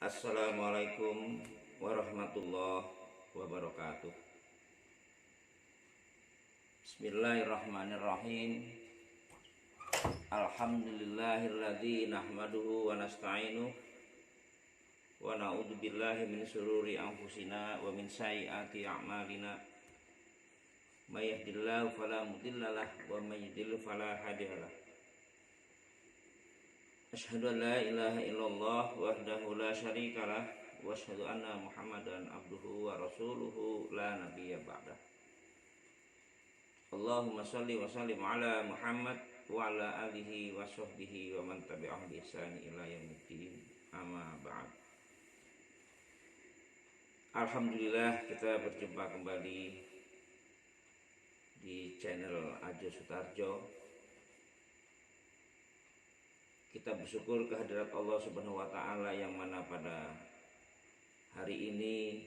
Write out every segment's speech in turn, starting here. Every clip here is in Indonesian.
Assalamualaikum warahmatullahi wabarakatuh. Bismillahirrahmanirrahim. Alhamdulillahilladzi nahmaduhu wa nasta'inuh wa na'udzu billahi min syururi anfusina wa min sayyiati a'malina. May yahdihillahu fala mudhillalah wa may yudhlil fala hadiyalah. Asyhadu an la ilaha illallah wahdahu la syarikalah wa asyhadu anna Muhammadan abduhu wa rasuluhu la nabiyya ba'dah. Allahumma shalli wa sallim ala Muhammad wa ala alihi wa sahbihi wa man tabi'ahum bi ihsan ila yaumiddin. Amma ba'd. Alhamdulillah, kita berjumpa kembali di channel Ajo Sutarjo. Kita bersyukur kehadirat Allah Subhanahu wa taala yang mana pada hari ini,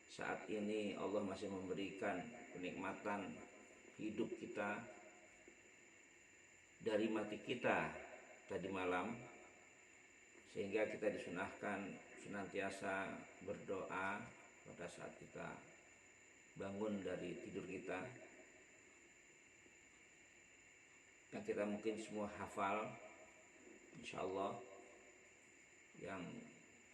saat ini Allah masih memberikan kenikmatan hidup kita dari mati kita tadi malam, sehingga kita disunahkan senantiasa berdoa pada saat kita bangun dari tidur kita, yang kita mungkin semua hafal insyaallah, yang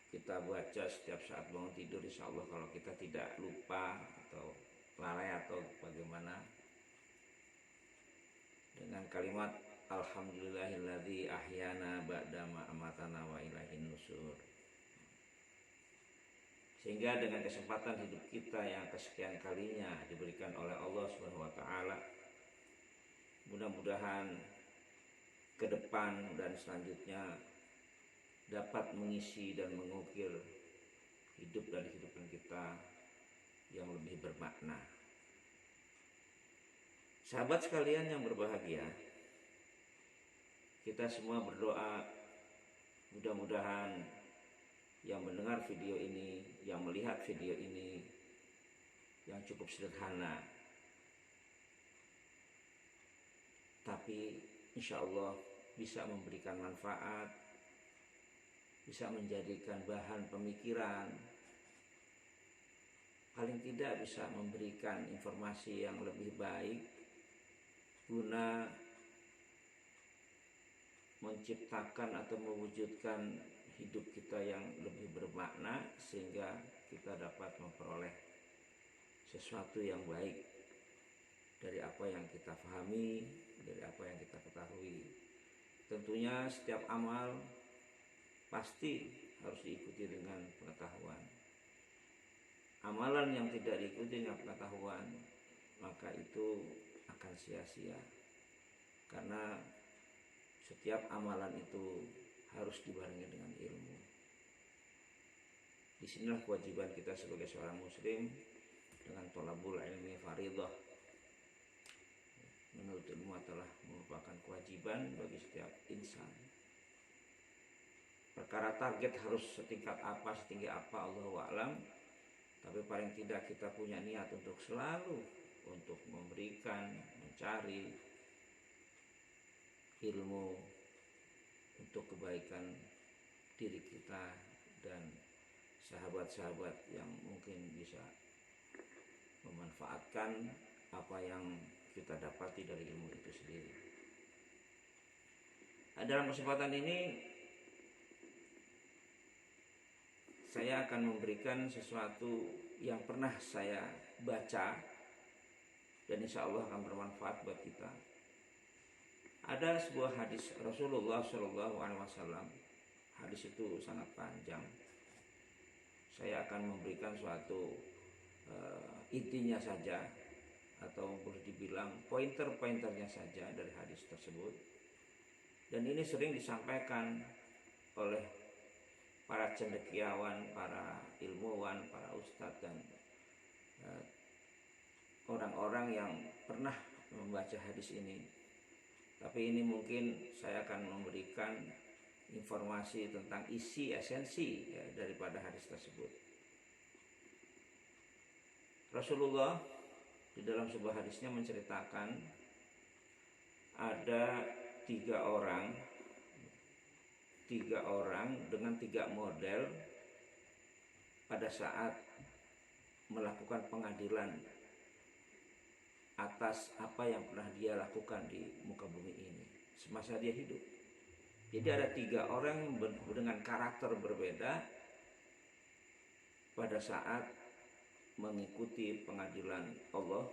kita baca setiap saat bangun tidur. Insyaallah kalau kita tidak lupa atau lalai atau bagaimana, dengan kalimat alhamdulillahilladzi ahyana ba'da ma amatana wa ilaihin nusur. Sehingga dengan kesempatan hidup kita yang kesekian kalinya diberikan oleh Allah Subhanahu wa taala, mudah-mudahan ke depan dan selanjutnya dapat mengisi dan mengukir hidup dan kehidupan kita yang lebih bermakna. Sahabat sekalian yang berbahagia, kita semua berdoa mudah-mudahan yang mendengar video ini, yang melihat video ini yang cukup sederhana, tapi insya Allah bisa memberikan manfaat, bisa menjadikan bahan pemikiran, paling tidak bisa memberikan informasi yang lebih baik guna menciptakan atau mewujudkan hidup kita yang lebih bermakna, sehingga kita dapat memperoleh sesuatu yang baik dari apa yang kita pahami, dari apa yang kita ketahui. Tentunya setiap amal pasti harus diikuti dengan pengetahuan. Amalan yang tidak diikuti dengan pengetahuan, maka itu akan sia-sia, karena setiap amalan itu harus dibarengi dengan ilmu. Disinilah kewajiban kita sebagai seorang muslim dengan thalabul ilmi fardhah. Menurut ilmu adalah merupakan kewajiban bagi setiap insan. Perkara target harus setingkat apa, setinggi apa, Allahu a'lam. Tapi paling tidak kita punya niat untuk selalu untuk memberikan, mencari ilmu untuk kebaikan diri kita dan sahabat-sahabat yang mungkin bisa memanfaatkan apa yang kita dapati dari ilmu itu sendiri. Dalam kesempatan ini saya akan memberikan sesuatu yang pernah saya baca dan insya Allah akan bermanfaat buat kita. Ada sebuah hadis Rasulullah SAW. Hadis itu sangat panjang. Saya akan memberikan suatu intinya saja, atau boleh dibilang pointer-pointernya saja dari hadis tersebut. Dan ini sering disampaikan oleh para cendekiawan, para ilmuwan, para ustadz dan orang-orang yang pernah membaca hadis ini. Tapi ini mungkin saya akan memberikan informasi tentang isi esensi daripada hadis tersebut. Rasulullah di dalam sebuah hadisnya menceritakan ada tiga orang dengan tiga model pada saat melakukan pengadilan atas apa yang pernah dia lakukan di muka bumi ini semasa dia hidup. Jadi ada 3 orang dengan karakter berbeda pada saat mengikuti pengadilan Allah,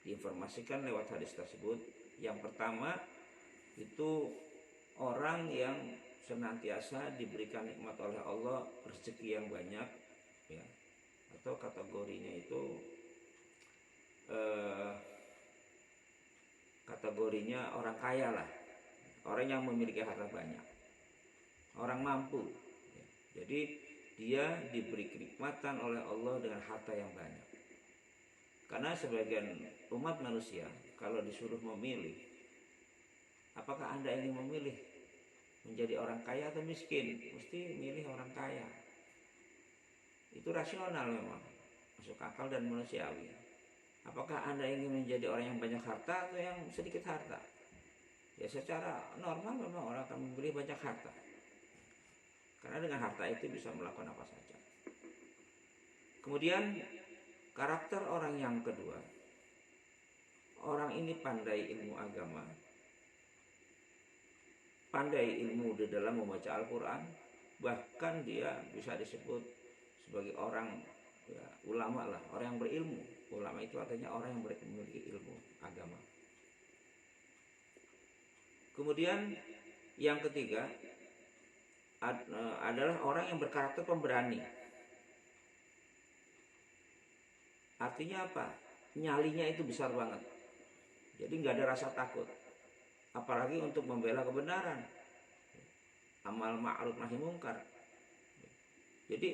diinformasikan lewat hadis tersebut. Yang pertama itu orang yang senantiasa diberikan nikmat oleh Allah, rezeki yang banyak, ya, atau kategorinya itu kategorinya orang kaya lah, orang yang memiliki harta banyak, orang mampu, ya. Jadi dia diberi kenikmatan oleh Allah dengan harta yang banyak. Karena sebagian umat manusia kalau disuruh memilih, apakah Anda ingin memilih menjadi orang kaya atau miskin? Mesti milih orang kaya. Itu rasional memang, masuk akal dan manusiawi. Apakah Anda ingin menjadi orang yang banyak harta atau yang sedikit harta? Ya secara normal memang orang akan memilih banyak harta. Karena dengan harta itu bisa melakukan apa saja. Kemudian karakter orang yang kedua, orang ini pandai ilmu agama, pandai ilmu di dalam membaca Al-Quran, bahkan dia bisa disebut sebagai orang, ya, ulama lah, orang yang berilmu. Ulama itu artinya orang yang memiliki ilmu agama. Kemudian yang ketiga adalah orang yang berkarakter pemberani. Artinya apa? Nyalinya itu besar banget. Jadi nggak ada rasa takut, apalagi untuk membela kebenaran, amal ma'ruf nahi mungkar. Jadi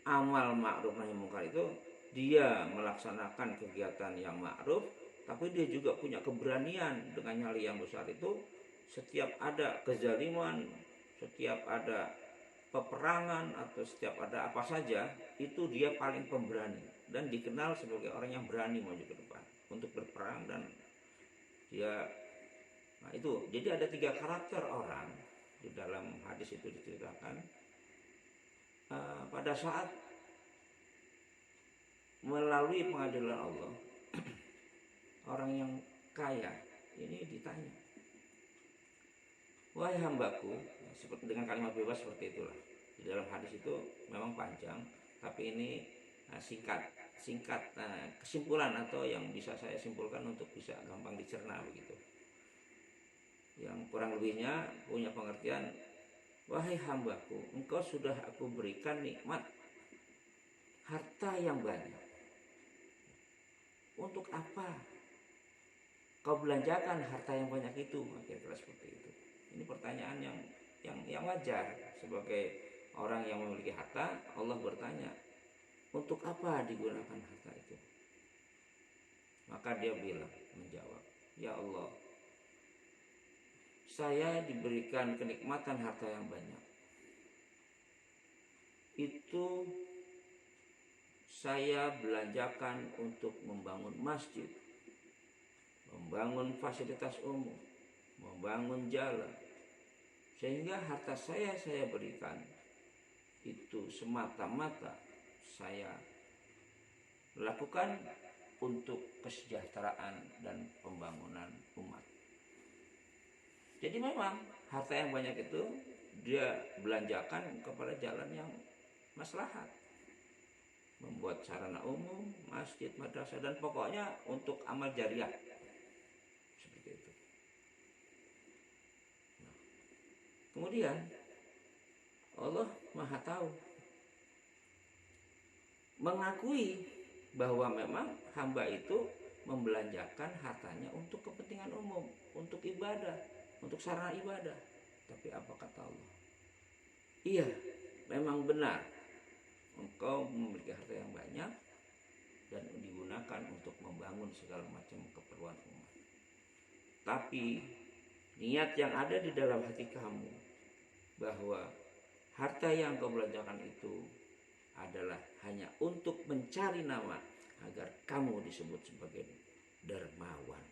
amal ma'ruf nahi mungkar itu dia melaksanakan kegiatan yang ma'ruf, tapi dia juga punya keberanian dengan nyali yang besar itu. Setiap ada kezaliman, setiap ada peperangan, atau setiap ada apa saja, itu dia paling pemberani dan dikenal sebagai orang yang berani maju ke depan untuk berperang. Dan dia, nah itu, jadi ada 3 karakter orang di dalam hadis itu diceritakan. Pada saat melalui pengadilan Allah, orang yang kaya ini ditanya, wahai hambaku, seperti dengan kalimat bebas seperti itulah. Di dalam hadis itu memang panjang, tapi ini singkat kesimpulan atau yang bisa saya simpulkan untuk bisa gampang dicerna begitu. Yang kurang lebihnya punya pengertian, wahai hambaku, engkau sudah aku berikan nikmat harta yang banyak. Untuk apa kau belanjakan harta yang banyak itu? Kira-kira seperti itu. Ini pertanyaan yang wajar sebagai orang yang memiliki harta. Allah bertanya, untuk apa digunakan harta itu? Maka dia menjawab, ya Allah, saya diberikan kenikmatan harta yang banyak. Itu saya belanjakan untuk membangun masjid, membangun fasilitas umum, membangun jalan. Sehingga harta saya berikan itu semata-mata saya lakukan untuk kesejahteraan dan pembangunan umat. Jadi memang harta yang banyak itu dia belanjakan kepada jalan yang maslahat, membuat sarana umum, masjid, madrasah, dan pokoknya untuk amal jariah seperti itu. Nah, kemudian Allah Maha Tahu, mengakui bahwa memang hamba itu membelanjakan hartanya untuk kepentingan umum, untuk ibadah, untuk sarana ibadah. Tapi apa kata Allah? Iya, memang benar, engkau memiliki harta yang banyak dan digunakan untuk membangun segala macam keperluan umat. Tapi niat yang ada di dalam hati kamu bahwa harta yang kau belanjakan itu adalah hanya untuk mencari nama agar kamu disebut sebagai dermawan.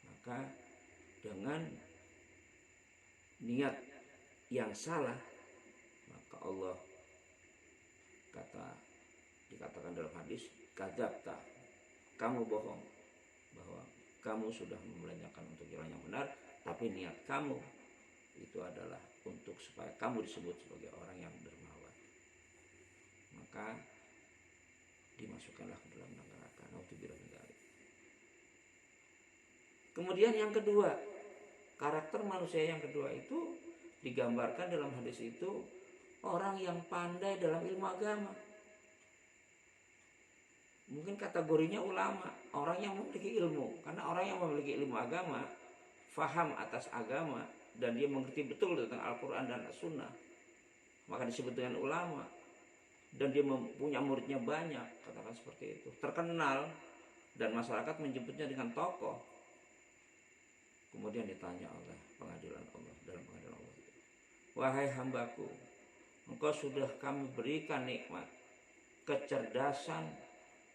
Maka dengan niat yang salah Maka Allah dikatakan dalam hadis, kadzabta, kamu bohong, bahwa kamu sudah membelanjakan untuk jalan yang benar, tapi niat kamu itu adalah untuk supaya kamu disebut sebagai orang yang dermawan. Maka dimasukkanlah ke dalam neraka. Naudzubillah min dzalik. Kemudian yang kedua, karakter manusia yang kedua itu digambarkan dalam hadis itu orang yang pandai dalam ilmu agama. Mungkin kategorinya ulama, orang yang memiliki ilmu. Karena orang yang memiliki ilmu agama, faham atas agama, dan dia mengerti betul tentang Al-Quran dan As-Sunnah, maka disebut dengan ulama. Dan dia punya muridnya banyak, katakan seperti itu, terkenal, dan masyarakat menyebutnya dengan tokoh. Kemudian ditanya oleh pengadilan Allah, dalam pengadilan Allah, wahai hambaku, engkau sudah kami berikan nikmat kecerdasan,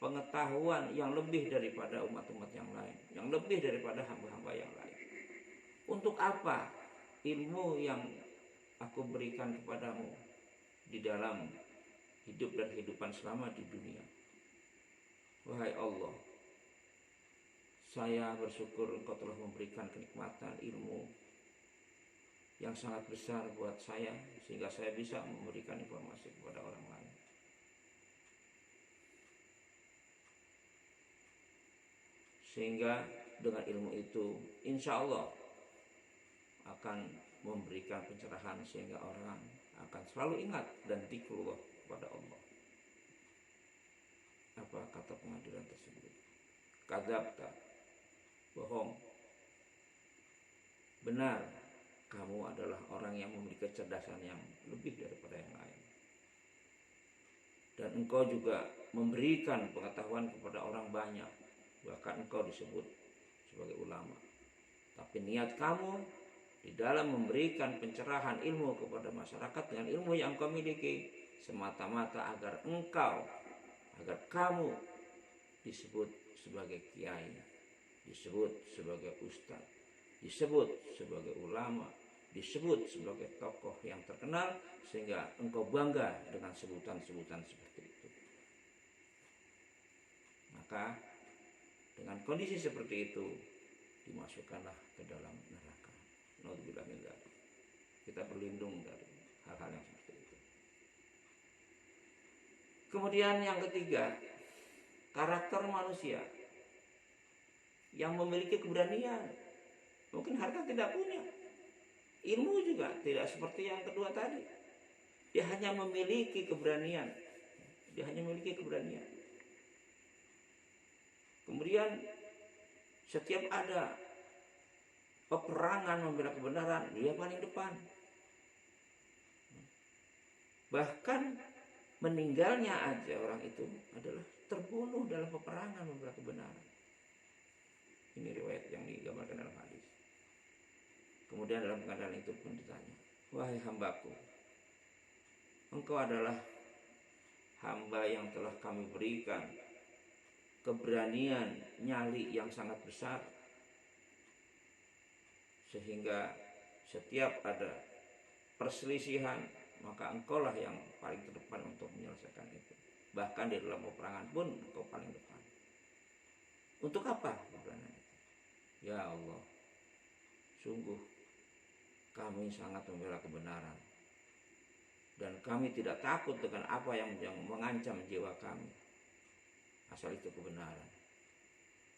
pengetahuan yang lebih daripada umat-umat yang lain, yang lebih daripada hamba-hamba yang lain. Untuk apa ilmu yang aku berikan kepadamu di dalam hidup dan kehidupan selama di dunia? Wahai Allah, saya bersyukur engkau telah memberikan kenikmatan ilmu yang sangat besar buat saya, sehingga saya bisa memberikan informasi kepada orang lain. Sehingga dengan ilmu itu insya Allah akan memberikan pencerahan, sehingga orang akan selalu ingat dan dzikrullah kepada Allah. Apa kata pengadilan tersebut? Kadzabta, bohong. Benar, kamu adalah orang yang memiliki kecerdasan yang lebih daripada yang lain. Dan engkau juga memberikan pengetahuan kepada orang banyak. Bahkan engkau disebut sebagai ulama. Tapi niat kamu di dalam memberikan pencerahan ilmu kepada masyarakat dengan ilmu yang engkau miliki semata-mata agar kamu disebut sebagai kiai, disebut sebagai ustaz, disebut sebagai ulama, disebut sebagai tokoh yang terkenal, sehingga engkau bangga dengan sebutan-sebutan seperti itu. Maka dengan kondisi seperti itu dimasukkanlah ke dalam neraka. Naudzubillah min dzalik. Kita berlindung dari hal-hal yang seperti itu. Kemudian yang ketiga, karakter manusia yang memiliki keberanian. Mungkin harta tidak punya, ilmu juga tidak seperti yang kedua tadi. Dia hanya memiliki keberanian. Kemudian setiap ada peperangan membela kebenaran, dia paling depan. Bahkan meninggalnya aja orang itu adalah terbunuh dalam peperangan membela kebenaran. Ini riwayat yang digambarkan dalam hadis. Kemudian dalam keadaan itu pun ditanya, wahai hambaku, engkau adalah hamba yang telah kami berikan keberanian nyali yang sangat besar, sehingga setiap ada perselisihan maka engkaulah yang paling terdepan untuk menyelesaikan itu. Bahkan di dalam peperangan pun engkau paling depan. Untuk apa keberanian itu? Ya Allah, sungguh kami sangat membela kebenaran, dan kami tidak takut dengan apa yang mengancam jiwa kami, asal itu kebenaran.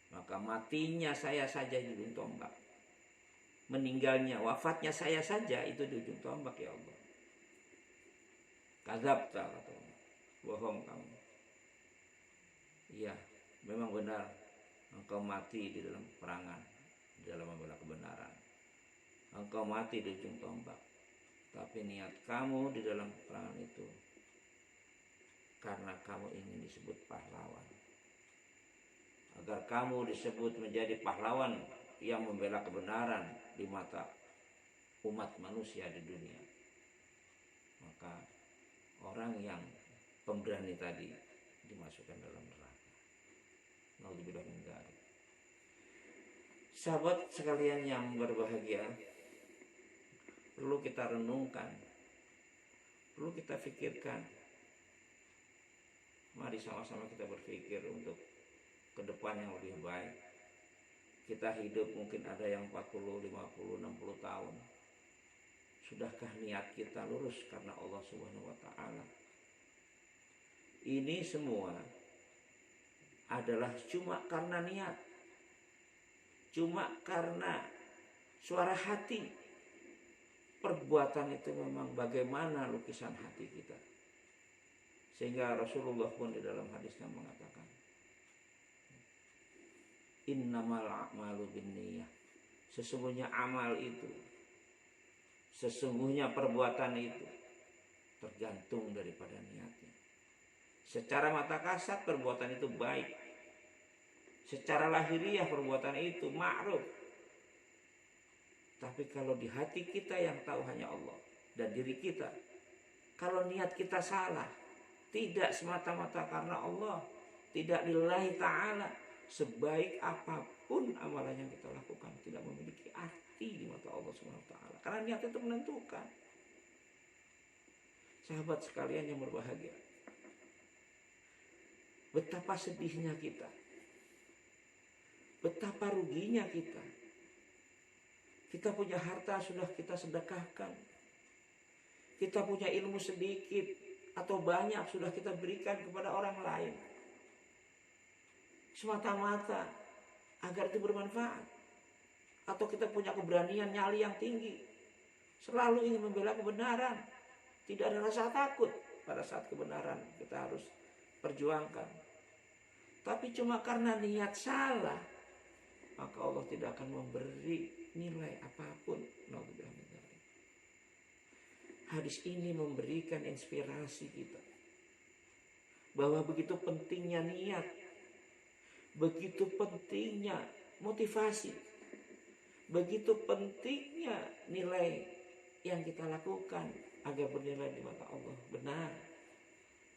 Maka matinya saya saja di ujung tombak, meninggalnya, wafatnya saya saja itu di ujung tombak, ya Allah. Kadzabta, katanya, bohong kamu. Iya, memang benar, engkau mati di dalam peperangan, di dalam membela kebenaran. Engkau mati di ujung tombak, tapi niat kamu di dalam peperangan itu karena kamu ingin disebut pahlawan, agar kamu disebut menjadi pahlawan yang membela kebenaran di mata umat manusia di dunia. Maka orang yang pemberani tadi dimasukkan dalam neraka. Naudzubillah min dzalik. Sahabat sekalian yang berbahagia, perlu kita renungkan perlu kita pikirkan. Mari sama-sama kita berpikir untuk ke depan yang lebih baik. Kita hidup mungkin ada yang 40, 50, 60 tahun. Sudahkah niat kita lurus karena Allah Subhanahu wa taala? Ini semua adalah cuma karena niat. Cuma karena suara hati. Perbuatan itu memang bagaimana lukisan hati kita. Sehingga Rasulullah pun di dalam hadisnya mengatakan, innamal a'malu binniyah. Sesungguhnya amal itu, sesungguhnya perbuatan itu tergantung daripada niatnya. Secara mata kasat perbuatan itu baik. Secara lahiriah perbuatan itu ma'ruf. Tapi kalau di hati kita yang tahu hanya Allah dan diri kita, kalau niat kita salah, tidak semata-mata karena Allah, tidak lillahi ta'ala, sebaik apapun amalan yang kita lakukan tidak memiliki arti di mata Allah Subhanahu wa taala. Karena niat itu menentukan. Sahabat sekalian yang berbahagia, betapa sedihnya kita, betapa ruginya kita. Kita punya harta sudah kita sedekahkan, kita punya ilmu sedikit atau banyak sudah kita berikan kepada orang lain, semata-mata agar itu bermanfaat. Atau kita punya keberanian nyali yang tinggi, selalu ingin membela kebenaran, tidak ada rasa takut pada saat kebenaran kita harus perjuangkan. Tapi cuma karena niat salah, maka Allah tidak akan memberi nilai apapun. Hadis ini memberikan inspirasi kita bahwa begitu pentingnya niat, begitu pentingnya motivasi, begitu pentingnya nilai yang kita lakukan agar bernilai di mata Allah, benar,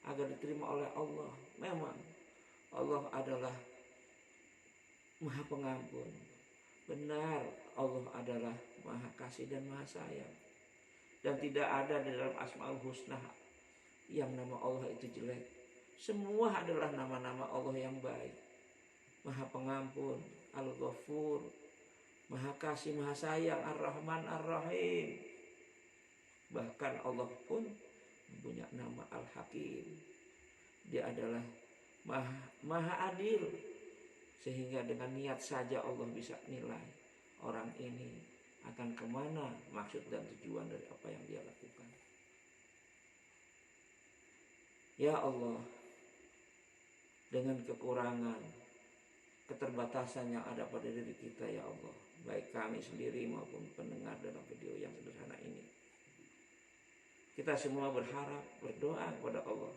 agar diterima oleh Allah. Memang Allah adalah Maha Pengampun, benar, Allah adalah Maha Kasih dan Maha Sayang. Dan tidak ada di dalam Asmaul Husna yang nama Allah itu jelek. Semua adalah nama-nama Allah yang baik. Maha Pengampun, Al-Ghafur, Maha Kasih, Maha Sayang, Ar-Rahman, Ar-Rahim. Bahkan Allah pun punya nama Al-Hakim. Dia adalah Maha Adil. Sehingga dengan niat saja Allah bisa nilai orang ini akan kemana maksud dan tujuan dari apa yang dia lakukan. Ya Allah, dengan kekurangan, keterbatasan yang ada pada diri kita, ya Allah, baik kami sendiri maupun pendengar dalam video yang sederhana ini, kita semua berharap, berdoa kepada Allah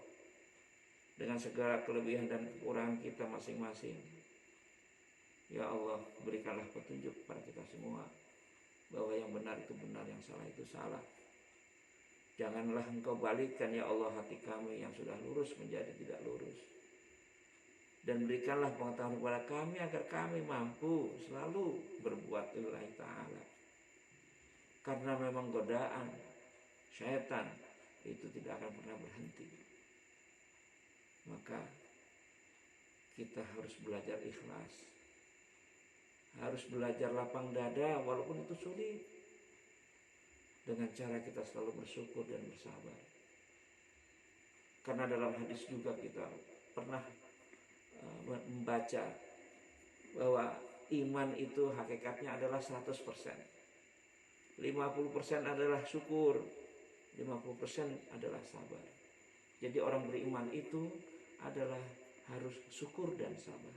dengan segala kelebihan dan kekurangan kita masing-masing. Ya Allah, berikanlah petunjuk kepada kita semua bahwa yang benar itu benar, yang salah itu salah. Janganlah Engkau balikkan ya Allah hati kami yang sudah lurus menjadi tidak lurus. Dan berikanlah pengetahuan kepada kami agar kami mampu selalu berbuat lillahi ta'ala. Karena memang godaan syaitan itu tidak akan pernah berhenti. Maka kita harus belajar ikhlas, harus belajar lapang dada walaupun itu sulit, dengan cara kita selalu bersyukur dan bersabar. Karena dalam hadis juga kita pernah membaca bahwa iman itu hakikatnya adalah 100%. 50% adalah syukur, 50% adalah sabar. Jadi orang beriman itu adalah harus syukur dan sabar.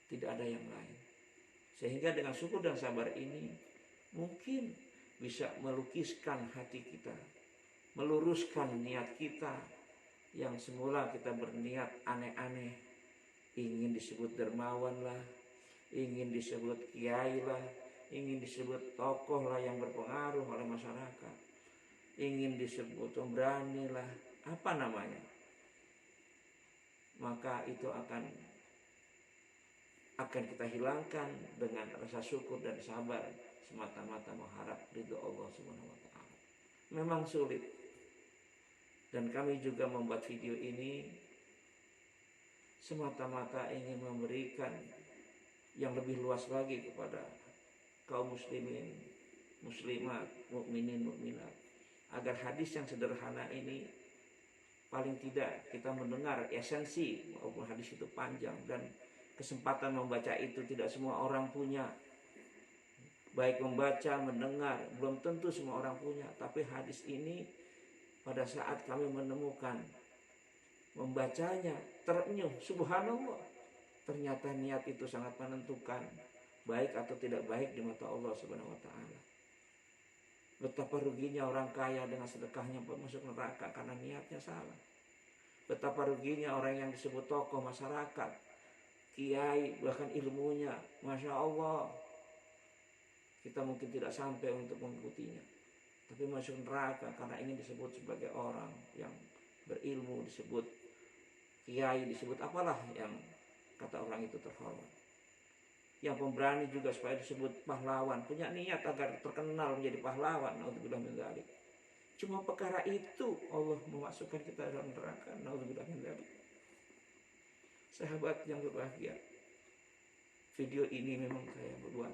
Tidak ada yang lain. Sehingga dengan syukur dan sabar ini mungkin bisa melukiskan hati kita, meluruskan niat kita yang semula kita berniat aneh-aneh, ingin disebut dermawan lah, ingin disebut kiai lah, ingin disebut tokoh lah yang berpengaruh oleh masyarakat, ingin disebut pemberani lah, apa namanya, maka itu akan kita hilangkan dengan rasa syukur dan sabar, semata-mata mengharap ridho Allah Subhanahu wa taala. Memang sulit, Dan kami juga membuat video ini semata-mata ingin memberikan yang lebih luas lagi kepada kaum muslimin, muslimat, mukminin, mukminat, agar hadis yang sederhana ini paling tidak kita mendengar esensi, walaupun hadis itu panjang dan kesempatan membaca itu tidak semua orang punya. Baik membaca, mendengar, belum tentu semua orang punya. Tapi hadis ini pada saat kami menemukan, membacanya, terenyuh, subhanallah. Ternyata niat itu sangat menentukan baik atau tidak baik di mata Allah Subhanahu wa taala. Betapa ruginya orang kaya dengan sedekahnya masuk neraka karena niatnya salah. Betapa ruginya orang yang disebut tokoh masyarakat, kiai, bahkan ilmunya, Masya Allah, kita mungkin tidak sampai untuk mengikutinya, tapi masuk neraka karena ingin disebut sebagai orang yang berilmu, disebut kiai, disebut apalah yang kata orang itu terhormat. Yang pemberani juga supaya disebut pahlawan, punya niat agar terkenal menjadi pahlawan. Naudzubillah min dzalik. Cuma perkara itu Allah memasukkan kita dalam neraka. Naudzubillah min dzalik. Sahabat yang berbahagia, video ini memang saya buat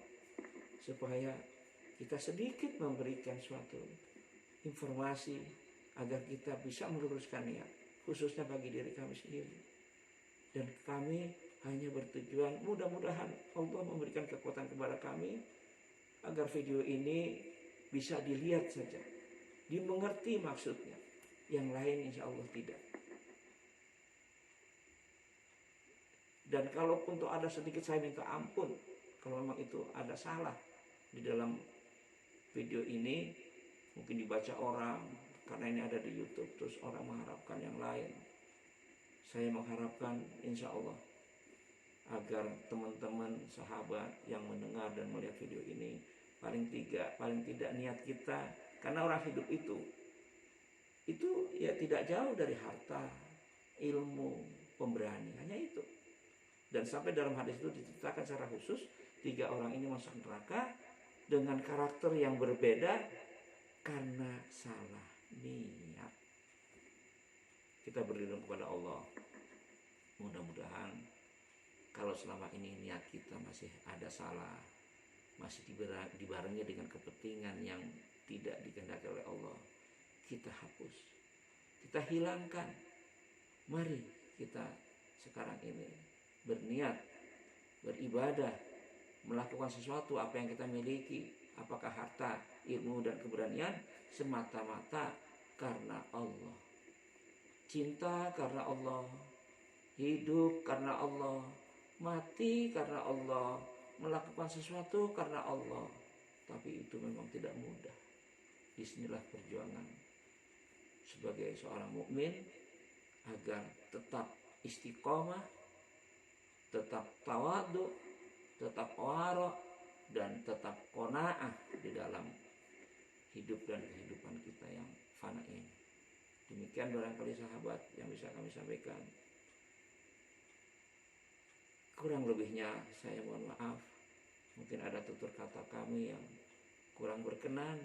supaya kita sedikit memberikan suatu informasi agar kita bisa meluruskan niat, khususnya bagi diri kami sendiri. Dan kami hanya bertujuan mudah-mudahan Allah memberikan kekuatan kepada kami agar video ini bisa dilihat saja, dimengerti maksudnya. Yang lain insya Allah tidak. Dan kalaupun tuh ada sedikit, saya minta ampun kalau memang itu ada salah di dalam video ini, mungkin dibaca orang karena ini ada di YouTube, terus orang mengharapkan yang lain. Saya mengharapkan insya Allah agar teman-teman sahabat yang mendengar dan melihat video ini paling tidak niat kita, karena orang hidup itu ya tidak jauh dari harta, ilmu, pemberani, hanya itu. Dan sampai dalam hadis itu diceritakan secara khusus 3 orang ini masuk neraka dengan karakter yang berbeda karena salah niat. Kita berlindung kepada Allah. Mudah-mudahan kalau selama ini niat kita masih ada salah, masih dibarengi dengan kepentingan yang tidak dikehendaki oleh Allah, kita hapus, kita hilangkan. Mari kita sekarang ini berniat, beribadah, melakukan sesuatu apa yang kita miliki, apakah harta, ilmu, dan keberanian, semata-mata karena Allah. Cinta karena Allah, hidup karena Allah, mati karena Allah, melakukan sesuatu karena Allah. Tapi itu memang tidak mudah. Disinilah perjuangan sebagai seorang mukmin agar tetap istiqomah, tetap tawadhu, tetap wara, dan tetap qanaah di dalam hidup dan kehidupan kita yang fana ini. Demikian barangkali sahabat yang bisa kami sampaikan. Kurang lebihnya saya mohon maaf. Mungkin ada tutur kata kami yang kurang berkenan,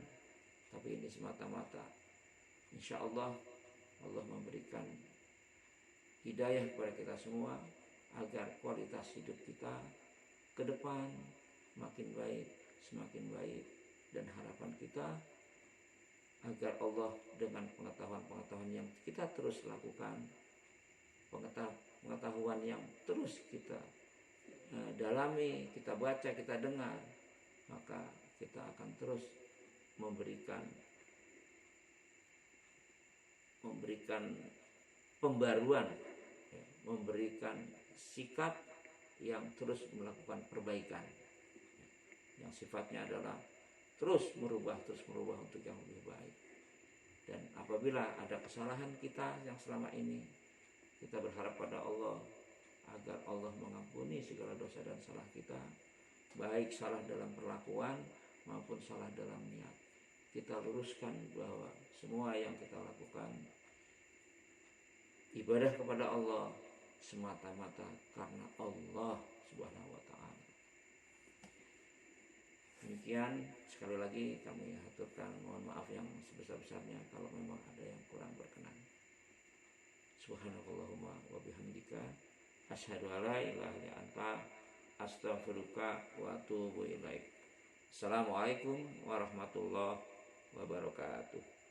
tapi ini semata-mata insya Allah Allah memberikan hidayah kepada kita semua agar kualitas hidup kita ke depan makin baik, semakin baik, dan harapan kita agar Allah dengan pengetahuan-pengetahuan yang kita terus lakukan, pengetahuan yang terus kita dalami, kita baca, kita dengar, maka kita akan terus memberikan pembaruan, memberikan sikap yang terus melakukan perbaikan, yang sifatnya adalah terus merubah untuk yang lebih baik. Dan apabila ada kesalahan kita yang selama ini, kita berharap pada Allah agar Allah mengampuni segala dosa dan salah kita, baik salah dalam perlakuan maupun salah dalam niat. Kita luruskan bahwa semua yang kita lakukan ibadah kepada Allah semata-mata karena Allah Subhanahu wa taala. Demikian, sekali lagi kami haturkan mohon maaf yang sebesar-besarnya kalau memang ada yang kurang berkenan. Subhanakallahumma wa bihamdika asyhadu an la ilaha illa anta astaghfiruka wa atubu ilaik. Assalamualaikum warahmatullahi wabarakatuh.